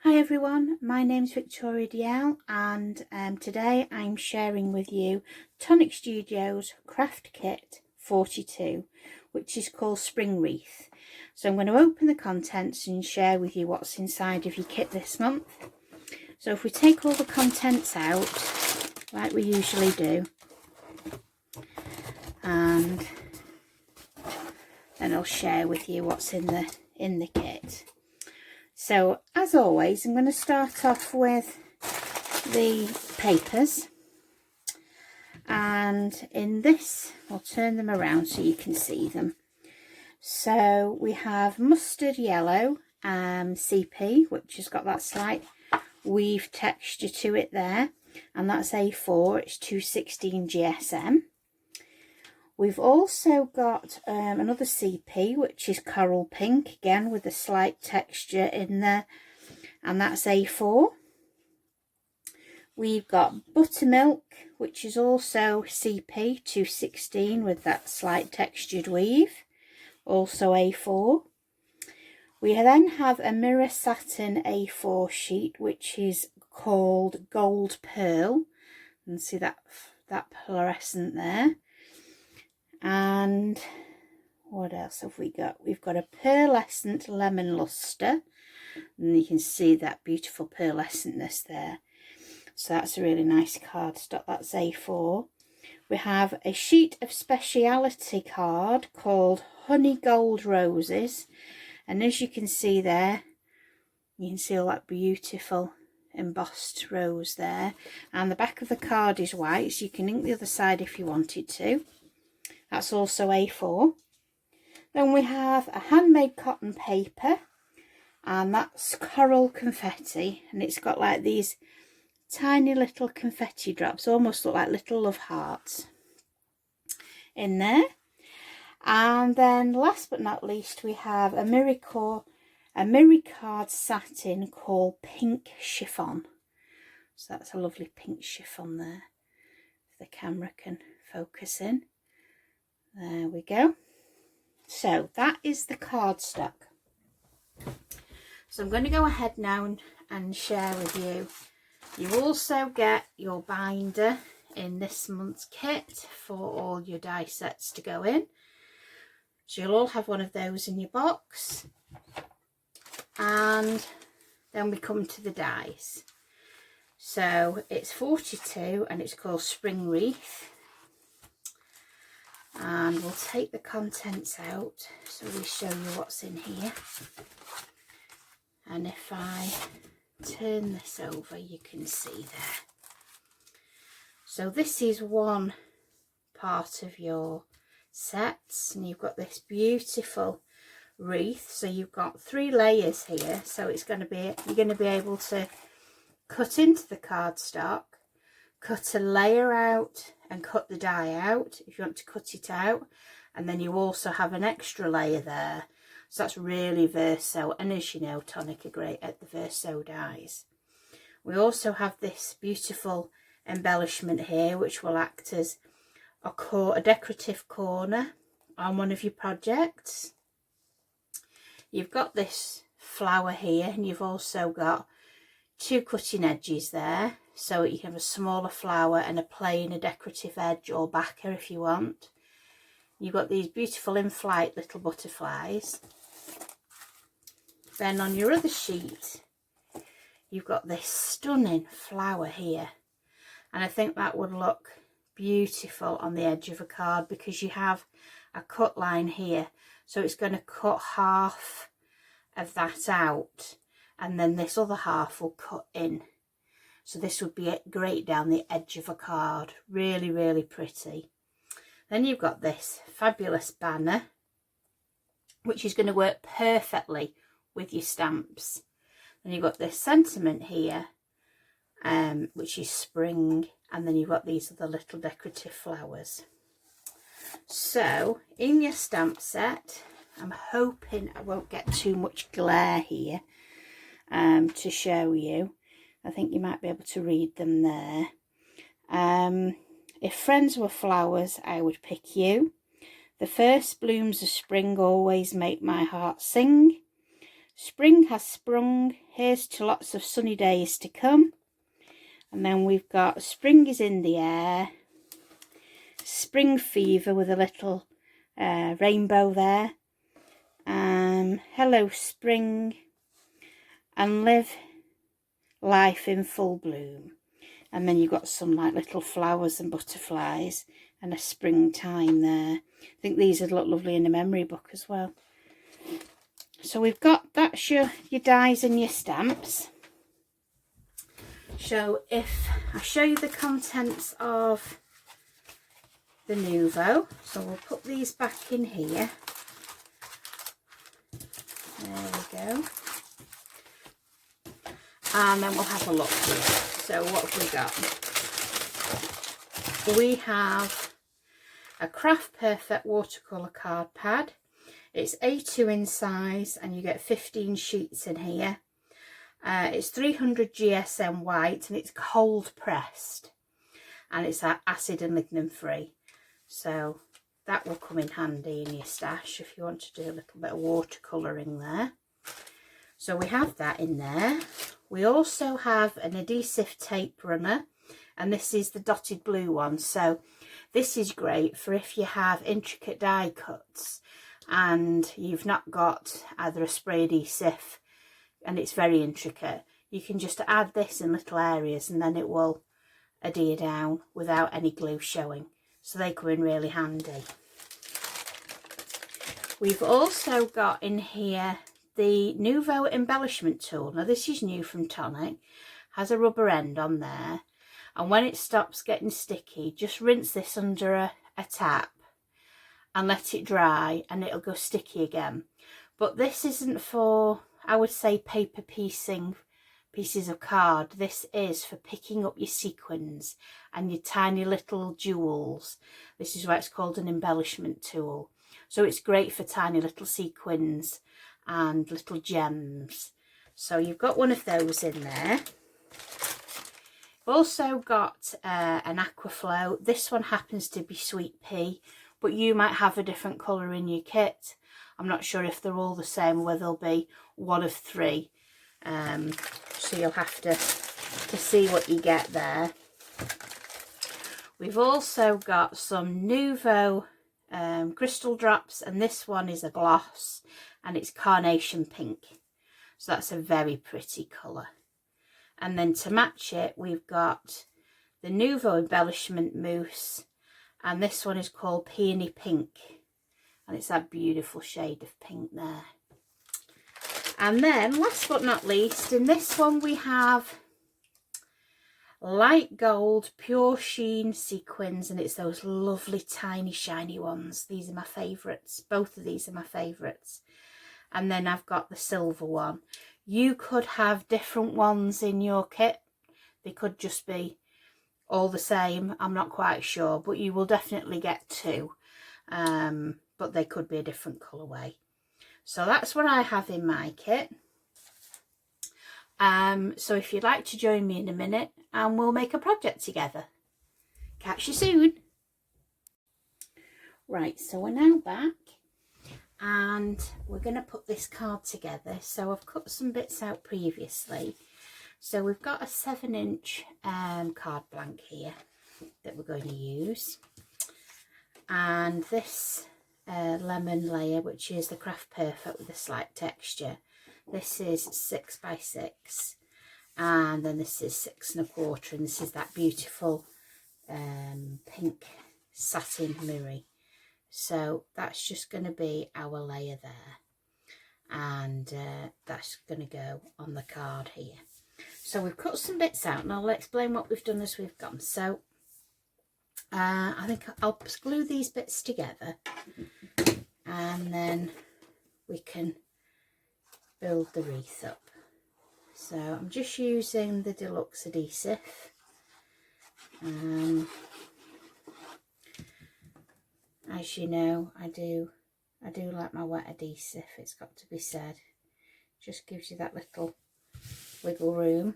Hi everyone, my name's Victoria DL and today I'm sharing with you Tonic Studio's Craft Kit 42, which is called Spring Wreath. So I'm going to open the contents and share with you what's inside of your kit this month. So if we take all the contents out, like we usually do, and then I'll share with you what's in the kit. So as always, I'm going to start off with the papers, and in this I'll turn them around so you can see them. So we have mustard yellow CP, which has got that slight weave texture to it there, and that's A4, it's 216 GSM. We've also got another CP, which is coral pink, again with a slight texture in there, and that's A4. We've got buttermilk, which is also CP 216 with that slight textured weave, also A4. We then have a mirror satin A4 sheet, which is called Gold Pearl. You can see that fluorescent there. And what else have we got? We've got a pearlescent lemon luster, and you can see that beautiful pearlescentness there. So that's a really nice cardstock, that's A4. We have a sheet of speciality card called Honey Gold Roses, and as you can see there, you can see all that beautiful embossed rose there, and the back of the card is white, so you can ink the other side if you wanted to. That's also A4. Then we have a handmade cotton paper, and that's coral confetti, and it's got like these tiny little confetti drops, almost look like little love hearts in there. And then last but not least, we have a Miricard satin called Pink Chiffon. So that's a lovely pink chiffon there, if the camera can focus in. There we go. So that is the cardstock. So I'm going to go ahead now and share with you. You also get your binder in this month's kit for all your die sets to go in. So you'll all have one of those in your box. And then we come to the dies. So it's 42 and it's called Spring Wreath. And we'll take the contents out so we show you what's in here. And if I turn this over, you can see there. So this is one part of your sets, and you've got this beautiful wreath. So you've got 3 layers here, so it's going to be, you're going to be able to cut into the cardstock, cut a layer out and cut the die out if you want to cut it out, and then you also have an extra layer there. So that's really verso, and as you know, Tonic are great at the verso dies. We also have this beautiful embellishment here, which will act as a decorative corner on one of your projects. You've got this flower here, and you've also got 2 cutting edges there, so you can have a smaller flower and a decorative edge or backer if you want. You've got these beautiful in-flight little butterflies. Then on your other sheet, you've got this stunning flower here, and I think that would look beautiful on the edge of a card because you have a cut line here, so it's going to cut half of that out, and then this other half will cut in. So this would be great down the edge of a card. Really, really pretty. Then you've got this fabulous banner, which is going to work perfectly with your stamps. Then you've got this sentiment here, which is spring, and then you've got these other little decorative flowers. So in your stamp set, I'm hoping I won't get too much glare here to show you. I think you might be able to read them there. If friends were flowers, I would pick you. The first blooms of spring always make my heart sing. Spring has sprung, here's to lots of sunny days to come. And then we've got spring is in the air, spring fever with a little rainbow there. Hello spring, and live life in full bloom. And then you've got some like little flowers and butterflies and a springtime there. I think these would look lovely in a memory book as well. So we've got, that's your dies and your stamps. So if I show you the contents of the Nouveau, so we'll put these back in here. There we go. And then we'll have a look here. So what have we got? We have a Craft Perfect watercolour card pad. It's A2 in size and you get 15 sheets in here. It's 300 GSM white and it's cold pressed. And it's acid and lignin free. So that will come in handy in your stash if you want to do a little bit of watercolouring there. So we have that in there. We also have an adhesive tape runner, and this is the dotted blue one. So this is great for if you have intricate die cuts and you've not got either a spray adhesive and it's very intricate. You can just add this in little areas and then it will adhere down without any glue showing. So they come in really handy. We've also got in here the Nouveau embellishment tool. Now this is new from Tonic, has a rubber end on there, and when it stops getting sticky, just rinse this under a tap and let it dry and it'll go sticky again. But this isn't for, I would say, paper piecing pieces of card. This is for picking up your sequins and your tiny little jewels. This is why it's called an embellishment tool. So it's great for tiny little sequins and little gems. So you've got one of those in there. We've also got an Aquaflow. This one happens to be sweet pea, but you might have a different colour in your kit. I'm not sure if they're all the same or whether there'll be one of three. So you'll have to see what you get there. We've also got some Nouveau crystal drops, and this one is a gloss and it's carnation pink. So that's a very pretty colour. And then to match it, we've got the Nouveau embellishment mousse, and this one is called Peony Pink, and it's that beautiful shade of pink there. And then last but not least, in this one we have light gold pure sheen sequins, and it's those lovely tiny shiny ones. These are my favourites. Both of these are my favourites. And then I've got the silver one. You could have different ones in your kit. They could just be all the same. I'm not quite sure, but you will definitely get two. But they could be a different colourway. So that's what I have in my kit. So if you'd like to join me in a minute and we'll make a project together. Catch you soon. Right, so we're now back and we're going to put this card together. So I've cut some bits out previously. So we've got a 7-inch card blank here that we're going to use. And this lemon layer, which is the Craft Perfect with a slight texture. This is 6 by 6, and then this is 6 1/4, and this is that beautiful pink satin mirror. So that's just going to be our layer there, and that's going to go on the card here. So we've cut some bits out, and I'll explain what we've done as we've gone. So I think I'll glue these bits together, and then we can build the wreath up. So I'm just using the deluxe adhesive. As you know, I do like my wet adhesive, it's got to be said. Just gives you that little wiggle room.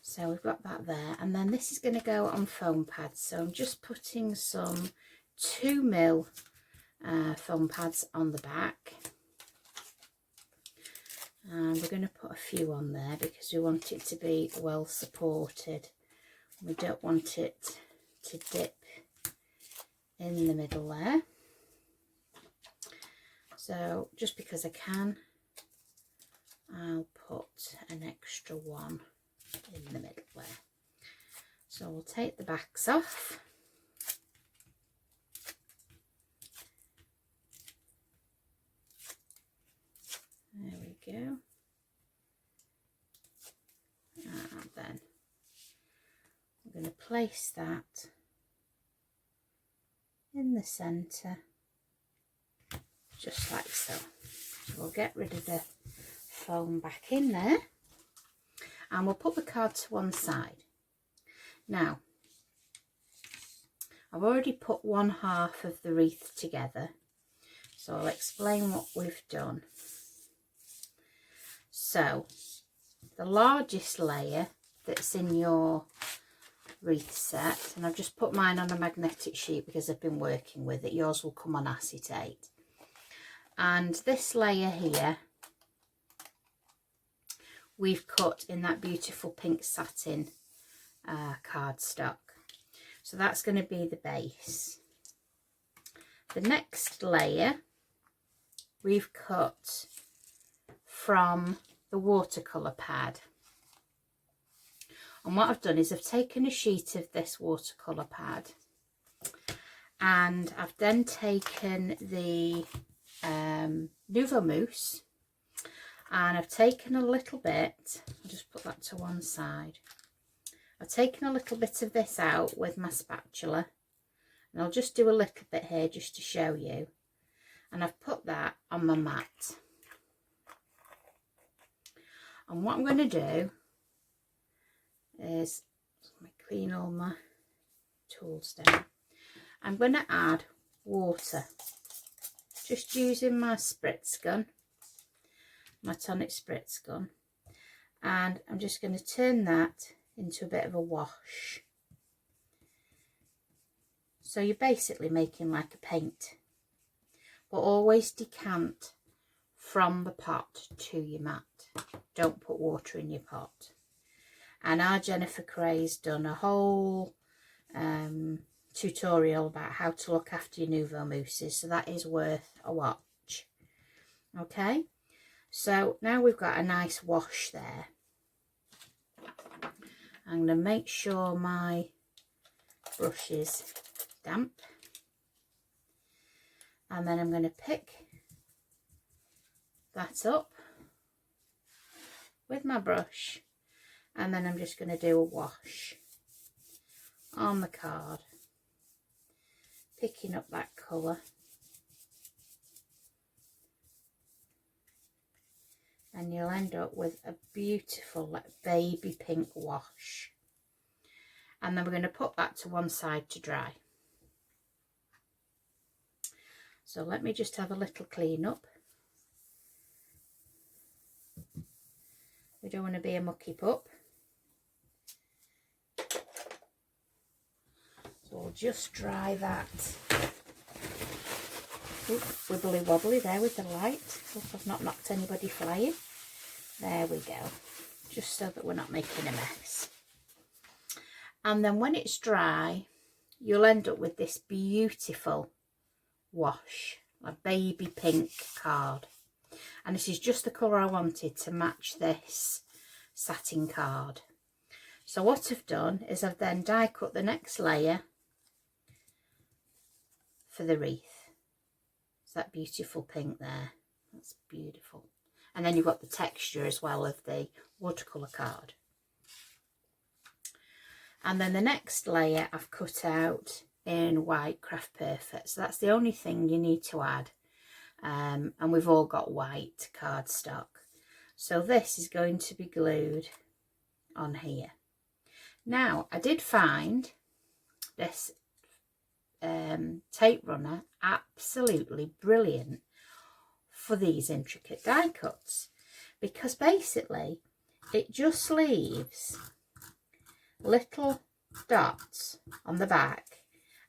So we've got that there, and then this is going to go on foam pads. So I'm just putting some 2mm foam pads on the back. we're going to put a few on there because we want it to be well supported. We don't want it to dip in the middle there. So just because I can, I'll put an extra one in the middle there. So we'll take the backs off. There we go. And then I'm going to place that in the centre, just like so. So we'll get rid of the foam back in there, and we'll put the card to one side. Now, I've already put one half of the wreath together, so I'll explain what we've done. So, the largest layer that's in your wreath set, and I've just put mine on a magnetic sheet because I've been working with it, yours will come on acetate. And this layer here, we've cut in that beautiful pink satin cardstock. So that's going to be the base. The next layer we've cut from the watercolour pad. And what I've done is I've taken a sheet of this watercolour pad, and I've then taken the Nouveau mousse, and I've taken a little bit, I'll just put that to one side. I've taken a little bit of this out with my spatula, and I'll just do a little bit here just to show you, and I've put that on my mat. And what I'm going to do is, let me clean all my tools down, I'm going to add water, just using my spritz gun, my tonic spritz gun, and I'm just going to turn that into a bit of a wash. So you're basically making like a paint, but always decant from the pot to your mat. Don't put water in your pot. And our Jennifer Cray's done a whole tutorial about how to look after your Nouveau mousses, so that is worth a watch. Okay, so now we've got a nice wash there. I'm going to make sure my brush is damp, and then I'm going to pick that up with my brush, and then I'm just going to do a wash on the card, picking up that colour, and you'll end up with a beautiful like baby pink wash. And then we're going to put that to one side to dry. So let me just have a little clean up. We don't want to be a mucky pup. So we'll just dry that. Oop, wibbly wobbly there with the light. Hope I've not knocked anybody flying. There we go. Just so that we're not making a mess. And then when it's dry, you'll end up with this beautiful wash, a baby pink card. And this is just the colour I wanted to match this satin card. So what I've done is I've then die cut the next layer for the wreath. It's that beautiful pink there. That's beautiful. And then you've got the texture as well of the watercolour card. And then the next layer I've cut out in white Craft Perfect. So that's the only thing you need to add. And we've all got white cardstock. So this is going to be glued on here. Now, I did find this tape runner absolutely brilliant for these intricate die cuts, because basically it just leaves little dots on the back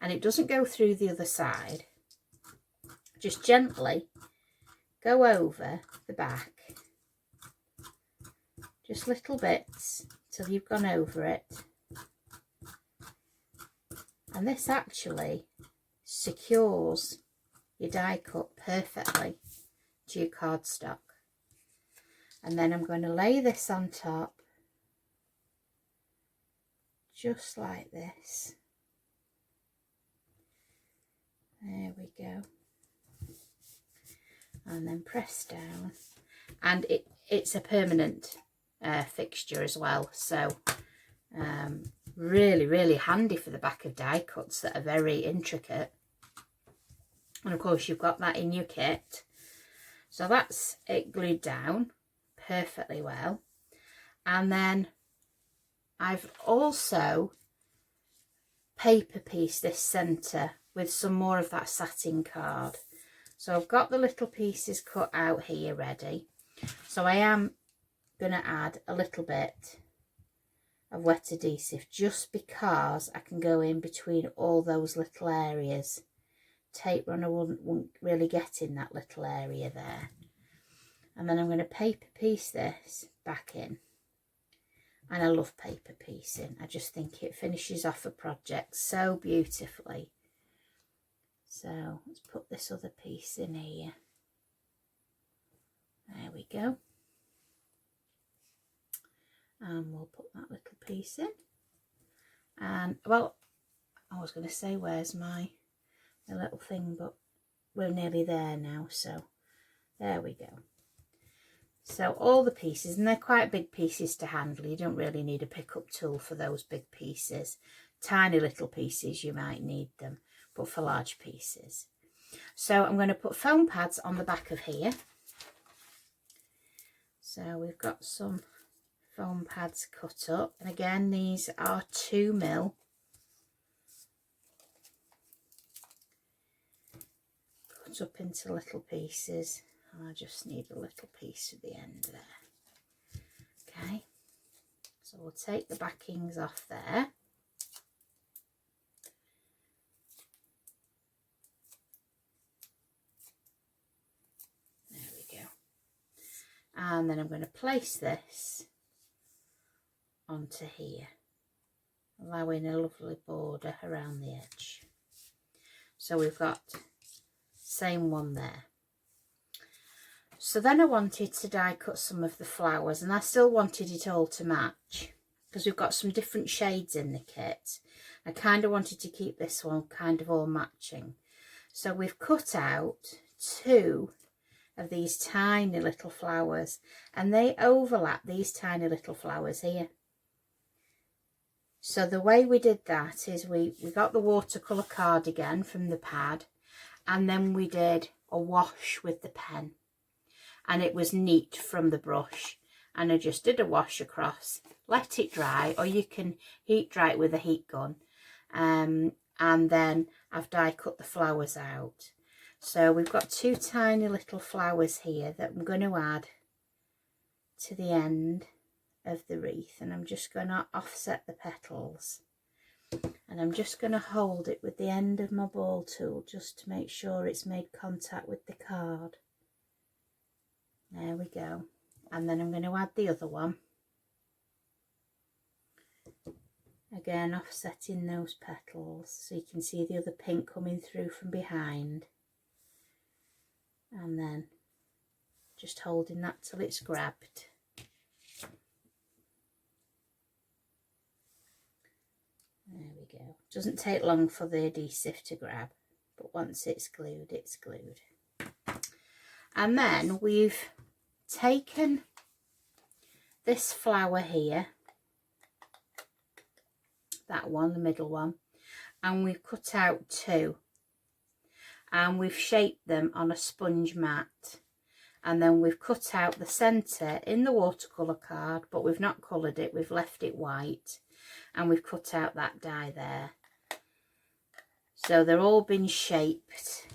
and it doesn't go through the other side. Just gently go over the back just little bits till you've gone over it. And this actually secures your die cut perfectly to your cardstock. And then I'm going to lay this on top, just like this. There we go. And then press down. And it's a permanent fixture as well, so really handy for the back of die cuts that are very intricate. And of course you've got that in your kit. So that's it glued down perfectly well. And then I've also paper pieced this centre with some more of that satin card. So I've got the little pieces cut out here ready. So I am going to add a little bit of wet adhesive, just because I can go in between all those little areas. Tape runner wouldn't really get in that little area there. And then I'm going to paper piece this back in. And I love paper piecing. I just think it finishes off a project so beautifully. So let's put this other piece in here. There we go. And we'll put that little piece in. And, well, I was going to say, where's my little thing, but we're nearly there now, so there we go. So all the pieces, and they're quite big pieces to handle. You don't really need a pickup tool for those big pieces. Tiny little pieces, you might need them, but for large pieces. So I'm going to put foam pads on the back of here. So we've got some foam pads cut up, and again these are 2mm. Cut up into little pieces, and I just need a little piece at the end there. Okay, so we'll take the backings off there. There we go. And then I'm going to place this onto here, allowing a lovely border around the edge. So we've got same one there. So then I wanted to die cut some of the flowers, and I still wanted it all to match because we've got some different shades in the kit. I kind of wanted to keep this one kind of all matching. So we've cut out 2 of these tiny little flowers, and they overlap these tiny little flowers here. So the way we did that is we got the watercolour card again from the pad, and then we did a wash with the pen, and it was neat from the brush, and I just did a wash across, let it dry, or you can heat dry it with a heat gun, and then I've die cut the flowers out. So we've got 2 tiny little flowers here that I'm going to add to the end of the wreath, and I'm just going to offset the petals, and I'm just going to hold it with the end of my ball tool just to make sure it's made contact with the card. There we go. And then I'm going to add the other one, again offsetting those petals so you can see the other pink coming through from behind, and then just holding that till it's grabbed. There we go. Doesn't take long for the adhesive to grab, but once it's glued, it's glued. And then we've taken this flower here, that one, the middle one, and we've cut out 2, and we've shaped them on a sponge mat, and then we've cut out the centre in the watercolour card, but we've not coloured it, we've left it white, and we've cut out that die there. So they're all been shaped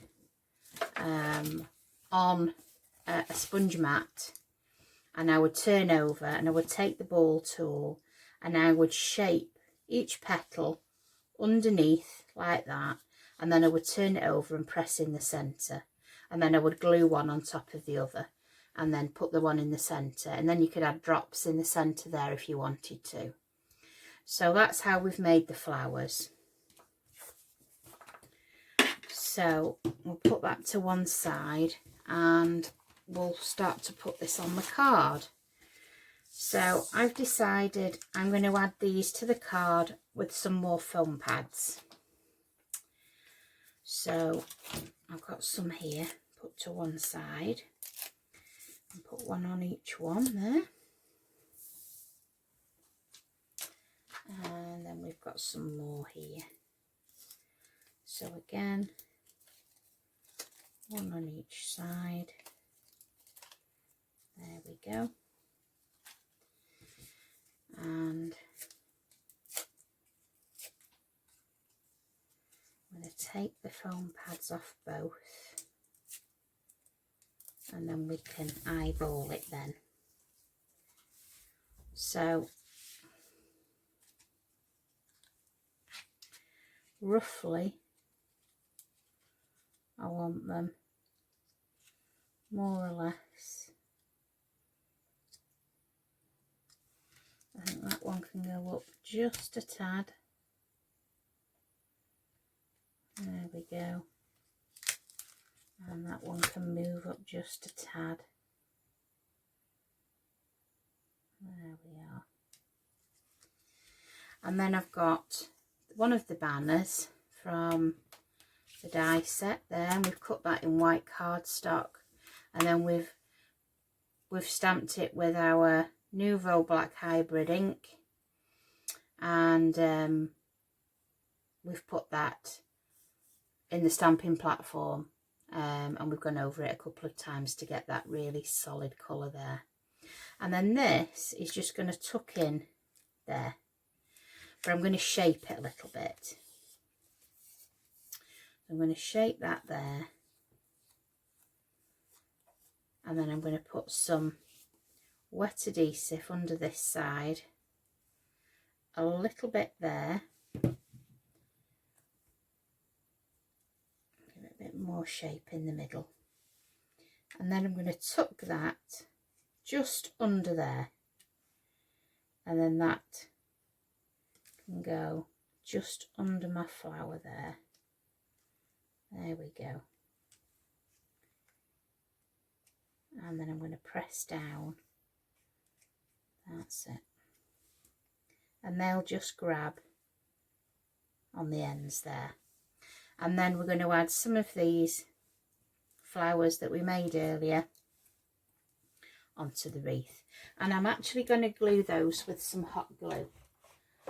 on a sponge mat, and I would turn over and I would take the ball tool and I would shape each petal underneath like that, and then I would turn it over and press in the centre, and then I would glue one on top of the other, and then put the one in the centre, and then you could add drops in the centre there if you wanted to. So that's how we've made the flowers. So we'll put that to one side and we'll start to put this on the card. So I've decided I'm going to add these to the card with some more foam pads. So I've got some here, put to one side, and put one on each one there. And then we've got some more here. So again, one on each side. There we go. And I'm going to take the foam pads off both, and then we can eyeball it then. So roughly I want them more or less. I think that one can go up just a tad. There we go. And that one can move up just a tad. There we are. And then I've got one of the banners from the die set there, and we've cut that in white cardstock, and then we've stamped it with our Nouveau black hybrid ink, and we've put that in the stamping platform, and we've gone over it a couple of times to get that really solid colour there. And then this is just going to tuck in there, but I'm going to shape it a little bit. I'm going to shape that there, and then I'm going to put some wet adhesive under this side, a little bit there, give it a bit more shape in the middle, and then I'm going to tuck that just under there, and then that can go just under my flower there. There we go. And then I'm going to press down. That's it. And they'll just grab on the ends there. And then we're going to add some of these flowers that we made earlier onto the wreath. And I'm actually going to glue those with some hot glue.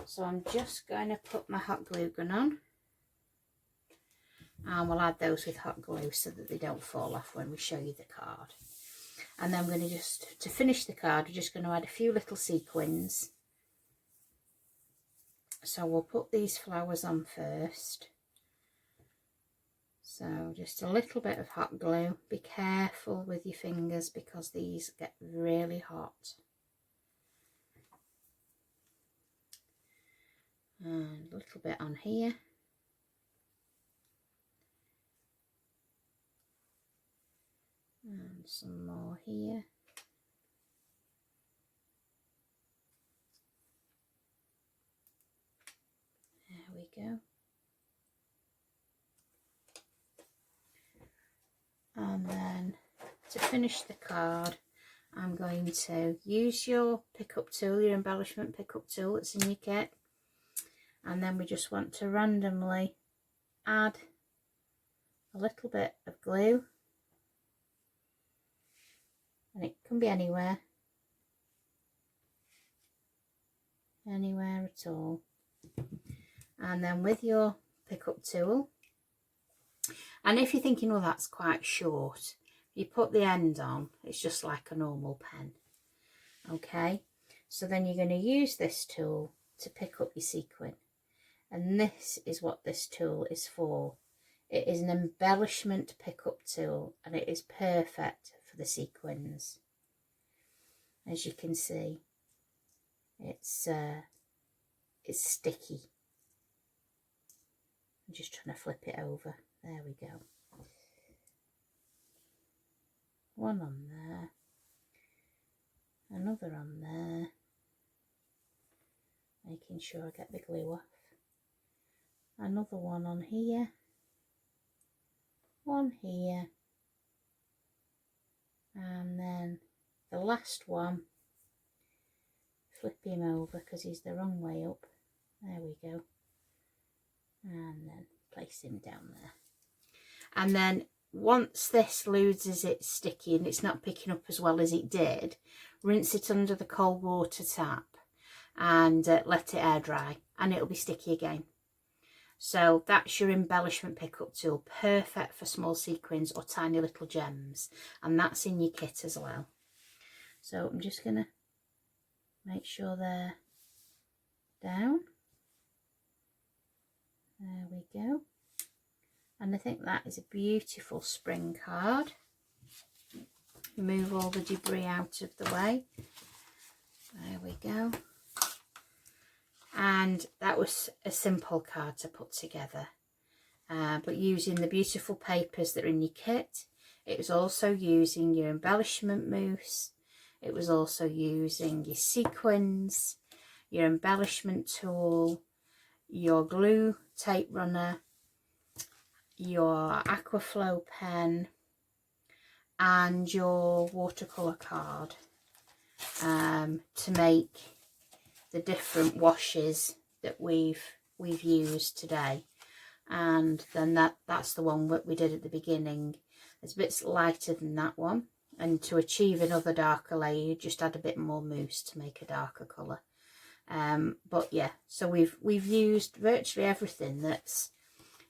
So I'm just going to put my hot glue gun on, and we'll add those with hot glue so that they don't fall off when we show you the card. And then we're going to just, to finish the card, we're just going to add a few little sequins. So we'll put these flowers on first. So just a little bit of hot glue. Be careful with your fingers because these get really hot. And a little bit on here. And some more here. There we go. And then to finish the card, I'm going to use your pickup tool, your embellishment pickup tool that's in your kit. And then we just want to randomly add a little bit of glue. And it can be anywhere at all. And then with your pickup tool, and if you're thinking, well, that's quite short, you put the end on, it's just like a normal pen. Okay, so then you're going to use this tool to pick up your sequin, and this is what this tool is for. It is an embellishment pickup tool, and it is perfect for the sequins. As you can see, it's sticky. I'm just trying to flip it over. There we go. One on there. another on there, making sure I get the glue off, another one on here, one here, and then the last one, flip him over because he's the wrong way up, there we go, and then place him down there. And then once this loses its sticky and it's not picking up as well as it did, rinse it under the cold water tap and let it air dry, and it'll be sticky again. So that's your embellishment pickup tool, perfect for small sequins or tiny little gems, and that's in your kit as well. So I'm just going to make sure they're down. There we go. And I think that is a beautiful spring card. Remove all the debris out of the way. There we go. And that was a simple card to put together. But using the beautiful papers that are in your kit. It was also using your embellishment mousse. It was also using your sequins, your embellishment tool, your glue tape runner, your Aquaflow pen, and your watercolour card to make the different washes that we've used today. And then that's the one that we did at the beginning. It's a bit lighter than that one, and to achieve another darker layer you just add a bit more mousse to make a darker colour. But yeah, so we've used virtually everything that's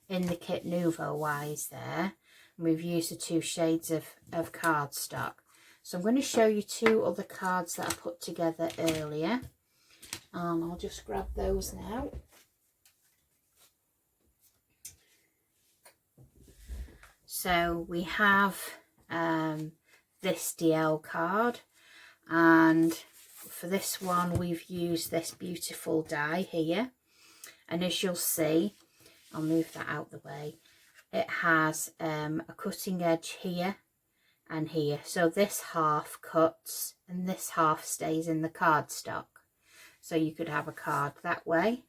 in the kit Nouveau wise there, and we've used the 2 shades of cardstock. So I'm going to show you 2 other cards that I put together earlier, and I'll just grab those now. So we have this DL card, and for this one we've used this beautiful die here, and as you'll see, I'll move that out the way, it has a cutting edge here and here, so this half cuts and this half stays in the cardstock. So you could have a card that way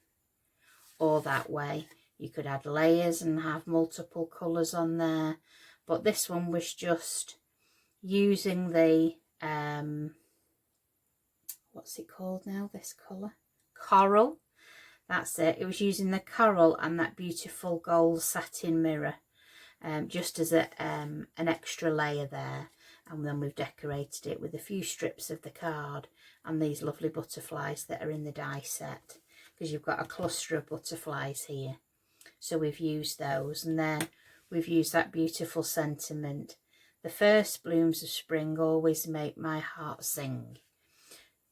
or that way. You could add layers and have multiple colours on there, but this one was just using the what's it called now, this colour? Coral. That's it. It was using the coral and that beautiful gold satin mirror just as an extra layer there, and then we've decorated it with a few strips of the card and these lovely butterflies that are in the die set, because you've got a cluster of butterflies here. So we've used those, and then we've used that beautiful sentiment, the first blooms of spring always make my heart sing.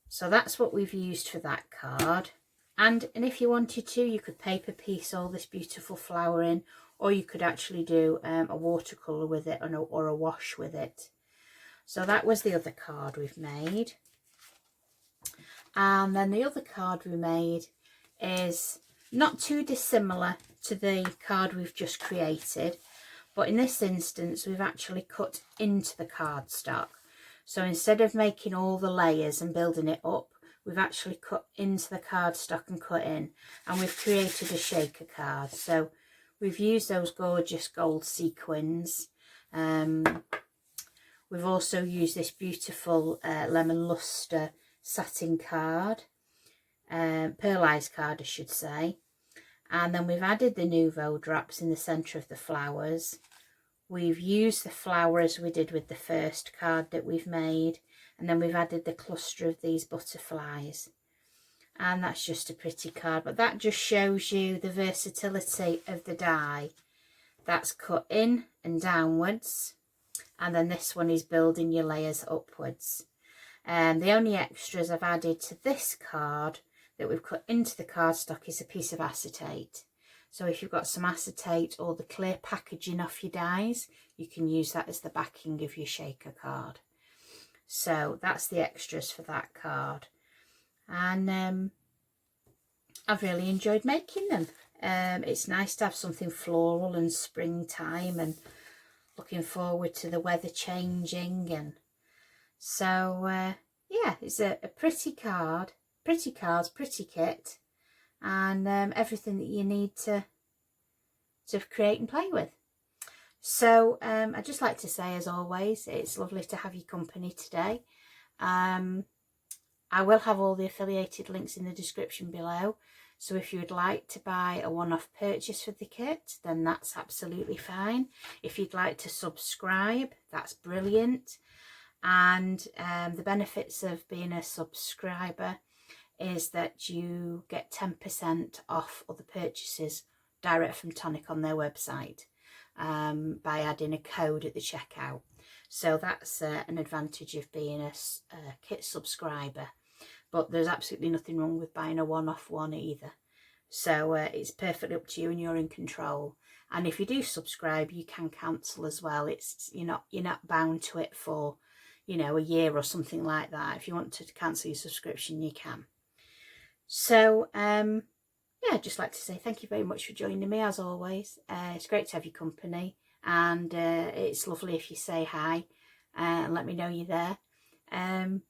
So that's what we've used for that card. And if you wanted to, you could paper piece all this beautiful flower in, or you could actually do a watercolour with it or a wash with it. So that was the other card we've made. And then the other card we made is not too dissimilar to the card we've just created, but in this instance we've actually cut into the cardstock. So instead of making all the layers and building it up, we've actually cut into the cardstock and cut in, and we've created a shaker card. So we've used those gorgeous gold sequins. We've also used this beautiful lemon luster satin card, pearlized card I should say, and then we've added the Nouveau drops in the centre of the flowers. We've used the flower as we did with the first card that we've made, and then we've added the cluster of these butterflies, and that's just a pretty card. But that just shows you the versatility of the die. That's cut in and downwards, and then this one is building your layers upwards. And the only extras I've added to this card that we've cut into the cardstock is a piece of acetate. So if you've got some acetate or the clear packaging off your dies, you can use that as the backing of your shaker card. So that's the extras for that card. And I've really enjoyed making them. It's nice to have something floral and springtime, and looking forward to the weather changing. And so yeah, it's a pretty card, pretty cards, pretty kit, and everything that you need to create and play with. So I'd just like to say, as always, it's lovely to have your company today. I will have all the affiliated links in the description below. So if you would like to buy a one-off purchase for the kit, then that's absolutely fine. If you'd like to subscribe, that's brilliant. And the benefits of being a subscriber is that you get 10% off other purchases direct from Tonic on their website by adding a code at the checkout. So that's an advantage of being a kit subscriber. But there's absolutely nothing wrong with buying a one-off one either. So it's perfectly up to you and you're in control. And if you do subscribe, you can cancel as well. It's you're not bound to it for, you know, a year or something like that. If you want to cancel your subscription, you can. So yeah, I'd just like to say thank you very much for joining me as always. It's great to have your company, and it's lovely if you say hi and let me know you're there.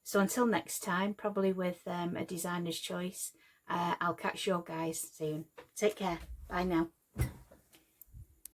So until next time, probably with a designer's choice, I'll catch you guys soon. Take care. Bye now.